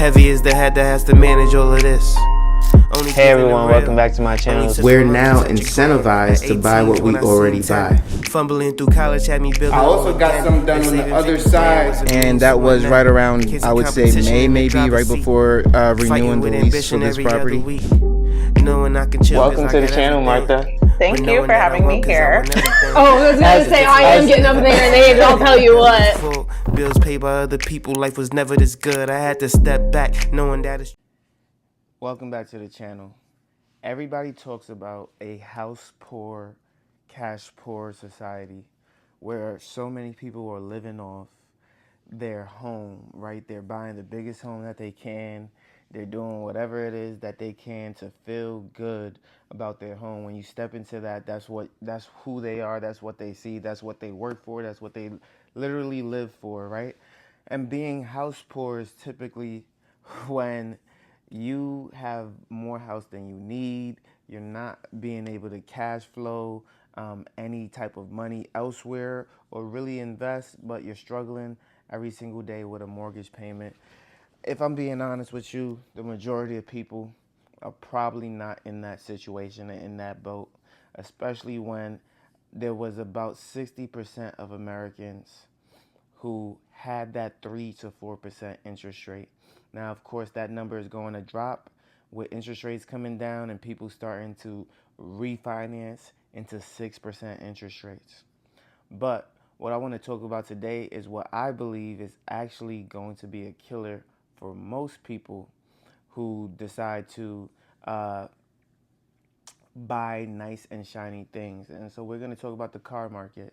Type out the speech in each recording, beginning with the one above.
Heavy is the head that has to manage all of this. Hey everyone, welcome back to my channel. We're now incentivized to buy what we already buy. Fumbling through college had me building. I also got some done on the other side. And that was right around, I would say, May, maybe, right before renewing the lease for this property. Welcome to the channel, Martha. Thank you for having me here. Oh, I was going to say, I am getting up in their names, I'll tell you what. Bills paid by other people, life was never this good. I had to step back, knowing that it's... Welcome back to the channel. Everybody talks about a house poor, cash poor society where so many people are living off their home, right? They're buying the biggest home that they can. They're doing whatever it is that they can to feel good about their home. When you step into that, that's who they are, that's what they see, that's what they work for, that's what they literally live for, right? And being house poor is typically when you have more house than you need, you're not being able to cash flow any type of money elsewhere or really invest, but you're struggling every single day with a mortgage payment. If I'm being honest with you, the majority of people are probably not in that situation, in that boat, especially when there was about 60% of Americans who had that 3 to 4% interest rate. Now, of course, that number is going to drop with interest rates coming down and people starting to refinance into 6% interest rates. But what I want to talk about today is what I believe is actually going to be a killer for most people who decide to buy nice and shiny things. And so we're going to talk about the car market.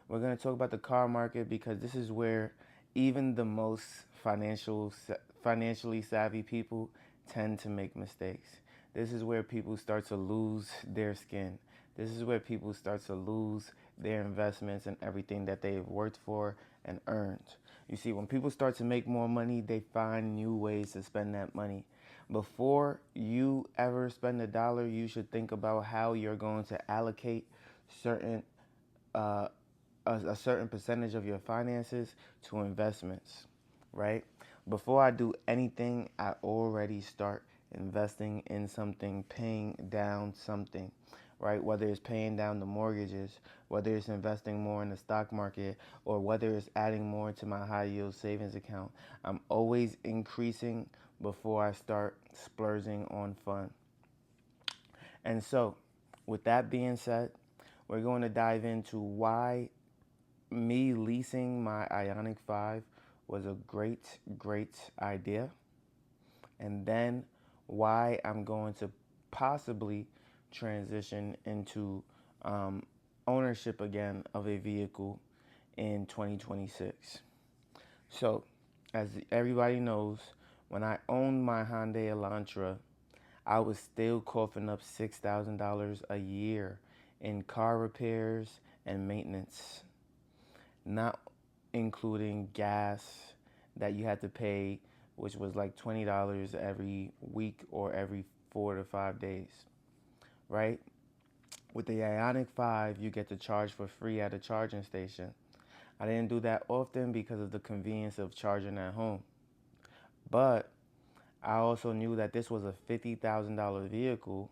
We're going to talk about the car market because this is where even the most financially savvy people tend to make mistakes. This is where people start to lose their skin. This is where people start to lose their investments and everything that they've worked for and earned. You see, when people start to make more money, they find new ways to spend that money. Before you ever spend $1, you should think about how you're going to allocate a certain percentage of your finances to investments, right? Before I do anything, I already start investing in something, paying down something, right? Whether it's paying down the mortgages, whether it's investing more in the stock market, or whether it's adding more to my high yield savings account. I'm always increasing before I start splurging on fun. And so, with that being said, we're going to dive into why me leasing my Ioniq 5 was a great idea, and then why I'm going to possibly transition into ownership again of a vehicle in 2026. So, as everybody knows, when I owned my Hyundai Elantra, I was still coughing up $6,000 a year in car repairs and maintenance, not including gas that you had to pay, which was like $20 every week or every 4 to 5 days, right? With the Ioniq 5, you get to charge for free at a charging station. I didn't do that often because of the convenience of charging at home. But I also knew that this was a $50,000 vehicle,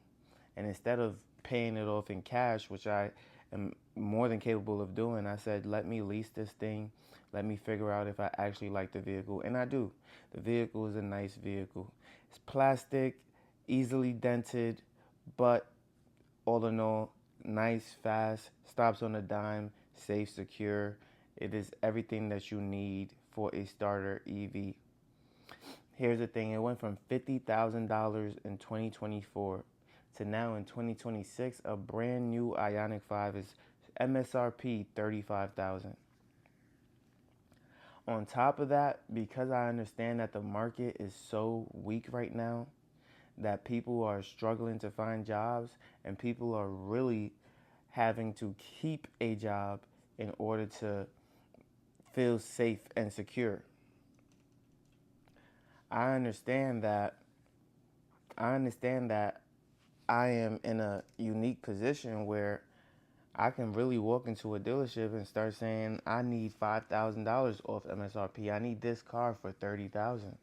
and instead of paying it off in cash, which I am more than capable of doing, I said, let me lease this thing. Let me figure out if I actually like the vehicle. And I do. The vehicle is a nice vehicle. It's plastic, easily dented, but all in all, nice, fast, stops on a dime, safe, secure. It is everything that you need for a starter EV. Here's the thing. It went from $50,000 in 2024 to now in 2026, a brand new Ioniq 5 is MSRP $35,000. On top of that, because I understand that the market is so weak right now, that people are struggling to find jobs and people are really having to keep a job in order to feel safe and secure. I understand that I am in a unique position where I can really walk into a dealership and start saying, I need $5,000 off MSRP. I need this car for $30,000.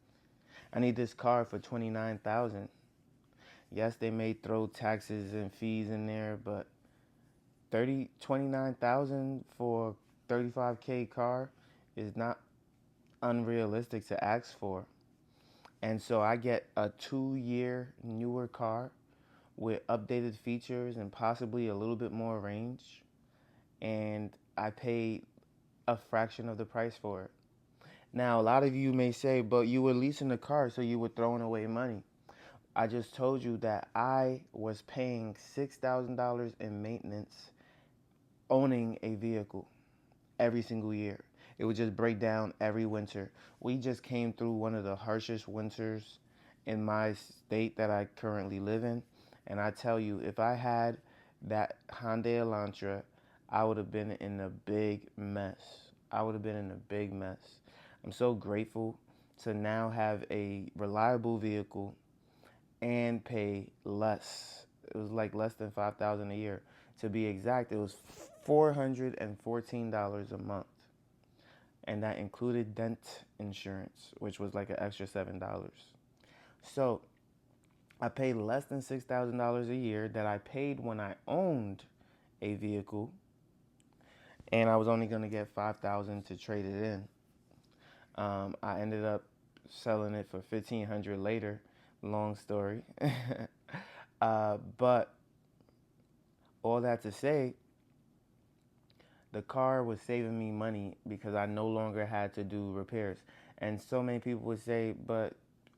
I need this car for 29,000. Yes, they may throw taxes and fees in there, but 29,000 for a 35K car is not unrealistic to ask for. And so I get a 2-year newer car with updated features and possibly a little bit more range, and I paid a fraction of the price for it. Now, a lot of you may say, but you were leasing the car, so you were throwing away money. I just told you that I was paying $6,000 in maintenance owning a vehicle every single year. It would just break down every winter. We just came through one of the harshest winters in my state that I currently live in. And I tell you, if I had that Hyundai Elantra, I would have been in a big mess. I would have been in a big mess. I'm so grateful to now have a reliable vehicle and pay less. It was like less than $5,000 a year. To be exact, it was $414 a month. And that included dent insurance, which was like an extra $7. So I paid less than $6,000 a year that I paid when I owned a vehicle, and I was only going to get $5,000 to trade it in. I ended up selling it for $1,500 later. Long story. But all that to say, the car was saving me money because I no longer had to do repairs. And so many people would say, but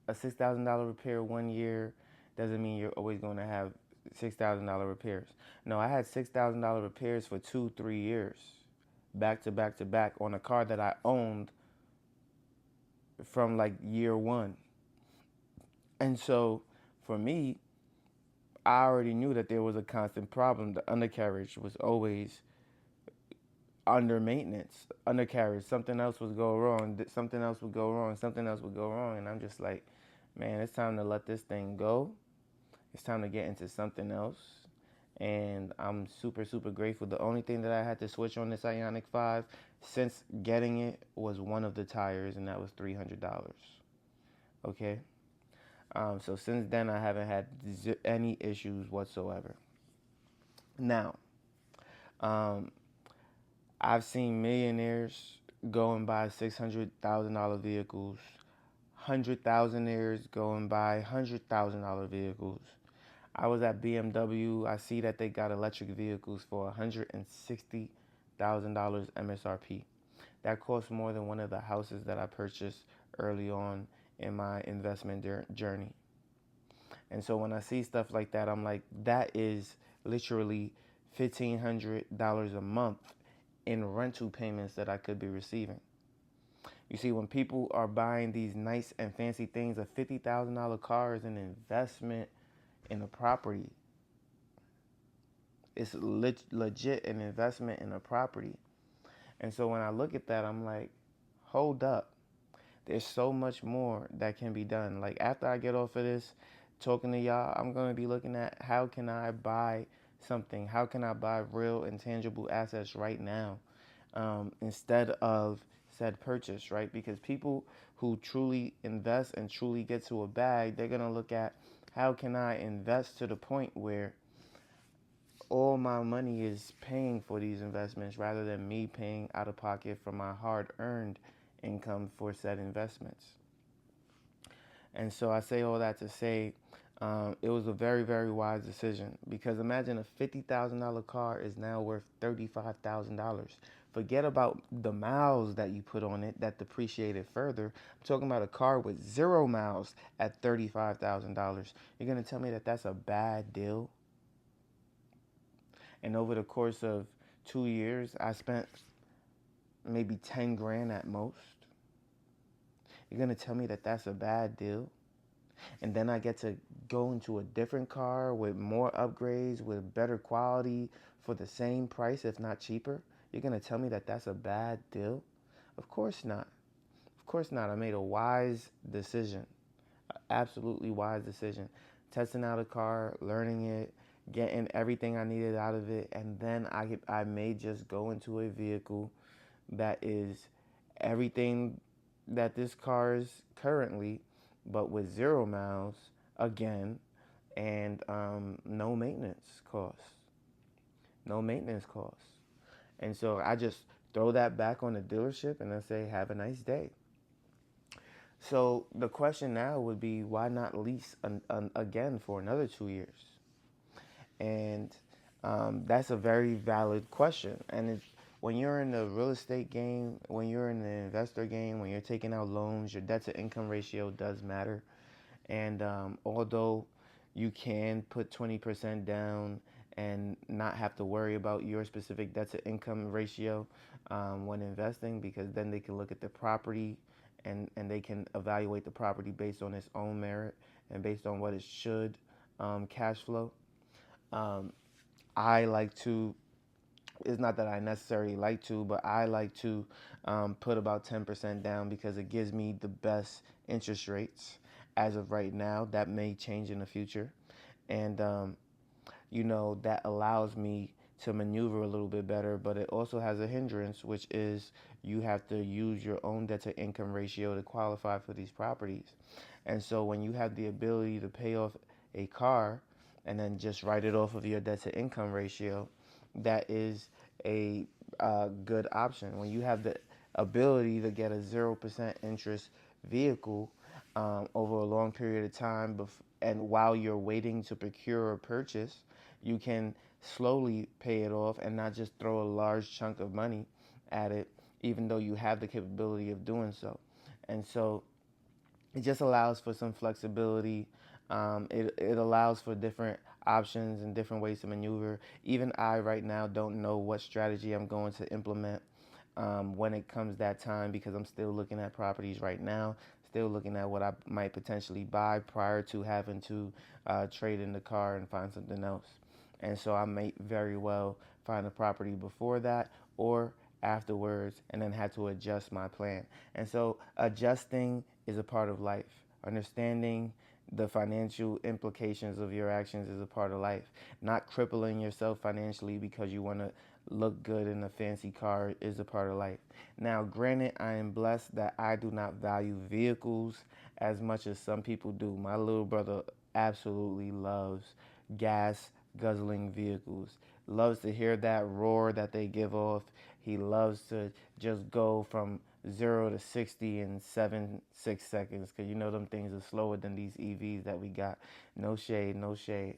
a $6,000 repair 1 year doesn't mean you're always going to have $6,000 repairs. No, I had $6,000 repairs for 2-3 years, back to back to back, on a car that I owned from like year one. And so for me, I already knew that there was a constant problem. The undercarriage was always under maintenance. Undercarriage, something else would go wrong, something else would go wrong, something else would go wrong. And I'm just like, man, it's time to let this thing go. It's time to get into something else. And I'm super, super grateful. The only thing that I had to switch on this Ioniq 5 since getting it was one of the tires, and that was $300. Okay? So since then, I haven't had any issues whatsoever. Now, I've seen millionaires go and buy $600,000 vehicles, 100,000aires go and buy $100,000 vehicles. I was at BMW. I see that they got electric vehicles for $160,000 MSRP. That costs more than one of the houses that I purchased early on in my investment journey. And so when I see stuff like that, I'm like, that is literally $1,500 a month in rental payments that I could be receiving. You see, when people are buying these nice and fancy things, a $50,000 car is an investment in a property. It's legit an investment in a property. And so when I look at that, I'm like, hold up. There's so much more that can be done. Like, after I get off of this, talking to y'all, I'm going to be looking at how can I buy something? How can I buy real and tangible assets right now, instead of said purchase, right? Because people who truly invest and truly get to a bag, they're going to look at how can I invest to the point where all my money is paying for these investments rather than me paying out of pocket for my hard-earned income for said investments. And so I say all that to say it was a very, very wise decision, because imagine a $50,000 car is now worth $35,000. Forget about the miles that you put on it that depreciated further. I'm talking about a car with 0 miles at $35,000. You're going to tell me that that's a bad deal? And over the course of 2 years, I spent maybe 10 grand at most. You're going to tell me that that's a bad deal? And then I get to go into a different car with more upgrades, with better quality for the same price, if not cheaper? You're going to tell me that that's a bad deal? Of course not. Of course not. I made a wise decision, an absolutely wise decision. Testing out a car, learning it, getting everything I needed out of it, and then I may just go into a vehicle that is everything that this car is currently, but with 0 miles again, and no maintenance costs. No maintenance costs. And so I just throw that back on the dealership and I say, have a nice day. So the question now would be, why not lease again for another 2 years? And that's a very valid question. And when you're in the real estate game, when you're in the investor game, when you're taking out loans, your debt to income ratio does matter. And although you can put 20% down and not have to worry about your specific debt to income ratio when investing, because then they can look at the property and they can evaluate the property based on its own merit and based on what it should cash flow. I like to, it's not that I necessarily like to, but I like to put about 10% down because it gives me the best interest rates as of right now. That may change in the future. And, that allows me to maneuver a little bit better, but it also has a hindrance, which is you have to use your own debt to income ratio to qualify for these properties. And so when you have the ability to pay off a car and then just write it off of your debt to income ratio, that is a good option. When you have the ability to get a 0% interest vehicle over a long period of time, and while you're waiting to procure a purchase, you can slowly pay it off and not just throw a large chunk of money at it, even though you have the capability of doing so. And so it just allows for some flexibility. It allows for different options and different ways to maneuver. Even I right now don't know what strategy I'm going to implement when it comes that time, because I'm still looking at properties right now, still looking at what I might potentially buy prior to having to trade in the car and find something else. And so I may very well find a property before that or afterwards and then had to adjust my plan. And so adjusting is a part of life. Understanding the financial implications of your actions is a part of life. Not crippling yourself financially because you want to look good in a fancy car is a part of life. Now, granted, I am blessed that I do not value vehicles as much as some people do. My little brother absolutely loves gas guzzling vehicles, loves to hear that roar that they give off. He loves to just go from 0 to 60 in 6 seconds, because them things are slower than these EVs that we got. No shade, no shade.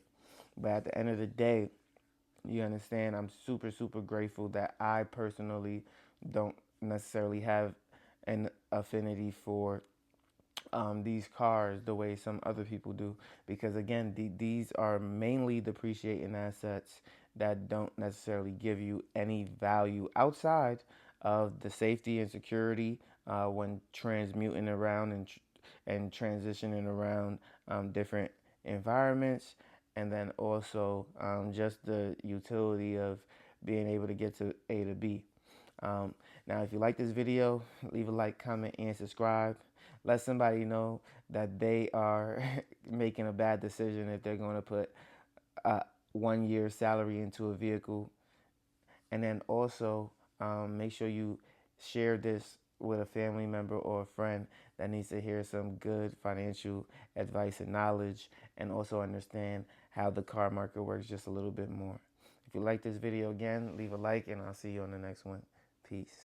But at the end of the day, you understand, I'm super, super grateful that I personally don't necessarily have an affinity for these cars the way some other people do, because again, these are mainly depreciating assets that don't necessarily give you any value outside of the safety and security when transmuting around and transitioning around different environments, and then also just the utility of being able to get to A to B. Now, if you like this video, leave a like, comment, and subscribe. Let somebody know that they are making a bad decision if they're going to put 1 year's salary into a vehicle. And then also make sure you share this with a family member or a friend that needs to hear some good financial advice and knowledge, and also understand how the car market works just a little bit more. If you like this video, again, leave a like, and I'll see you on the next one. Peace.